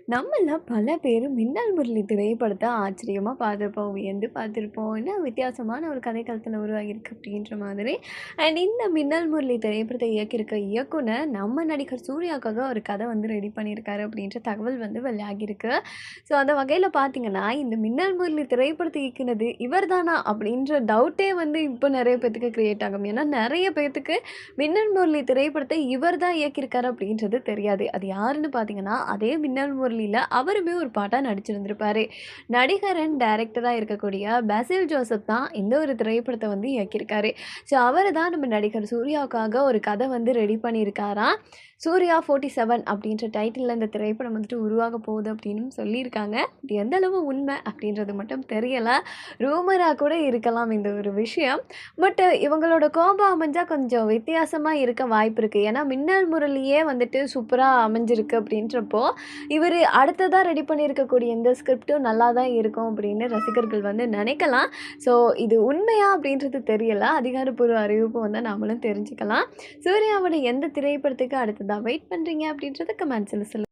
நம்மலாம் பல பேர் மின்னல் முரளி திரைப்படத்த ஆச்சரியமா பார்த்துருப்போம். வியந்து பார்த்துருப்போம். என்ன வித்தியாசமான ஒரு கதைக்களத்தில உருவாகியிருக்கு அப்படின்ற மாதிரி. அண்ட் இந்த மின்னல் முரளி திரைப்படத்த இயக்கியிருக்க இயக்குனர் நம்ம நடிகர் சூர்யாவுக்காக ஒரு கதை வந்து ரெடி பண்ணியிருக்காரு அப்படின்ற தகவல் வந்து வெளியாகியிருக்கு. ஸோ அந்த வகையில பார்த்தீங்கன்னா, இந்த மின்னல் முரளி திரைப்படத்த இயக்குனது இவர் தானா அப்படின்ற டவுட்டே வந்து இப்போ நெறைய பேத்துக்கு கிரியேட் ஆகும். ஏன்னா நெறைய பேத்துக்கு மின்னல் முரளி திரைப்படத்த இவர் தான் இயக்கியிருக்காரு அப்படின்றது தெரியாது. அது யாருன்னு பார்த்தீங்கன்னா, அதே மின்னல் முரளில அவருமே ஒரு பாட்டா நடிச்சிருந்திருப்பாரு. நடிகர் அண்ட் டைரக்டரா இருக்கக்கூடிய பாசில் ஜோசப் தான் இந்த ஒரு திரைப்படத்த வந்து இயக்கியிருக்காரு. ஸோ அவரு தான் நம்ம நடிகர் சூர்யாவுக்காக ஒரு கதை வந்து ரெடி பண்ணியிருக்காராம். சூர்யா 47 அப்படின்ற டைட்டில்ல இந்த திரைப்படம் வந்துட்டு உருவாக போகுது அப்படின்னும் சொல்லியிருக்காங்க. இது எந்த அளவு உண்மை அப்படின்றது மட்டும் தெரியல. ரூமரா கூட இருக்கலாம் இந்த ஒரு விஷயம். பட் இவங்களோட கோபம் அமைஞ்சா கொஞ்சம் வித்தியாசமா இருக்க வாய்ப்பு இருக்கு. ஏன்னா மின்னல் முரளியே வந்துட்டு சூப்பரா அமைஞ்சிருக்கு அப்படின்றப்போ, இவரு அடுத்ததா ரெடி பண்ணியிருக்கக்கூடிய இந்த ஸ்கிரிப்டும் நல்லா தான் இருக்கும் அப்படின்னு ரசிகர்கள் வந்து நினைக்கலாம். ஸோ இது உண்மையா அப்படின்றது தெரியல. அதிகாரப்பூர்வ அறிவிப்பு வந்தா நாமளும் தெரிஞ்சுக்கலாம். சூர்யாவோட எந்த திரைப்படத்துக்கு அடுத்ததா வெயிட் பண்றீங்க அப்படின்றத கமெண்ட்ஸ்ல சொல்லுங்க.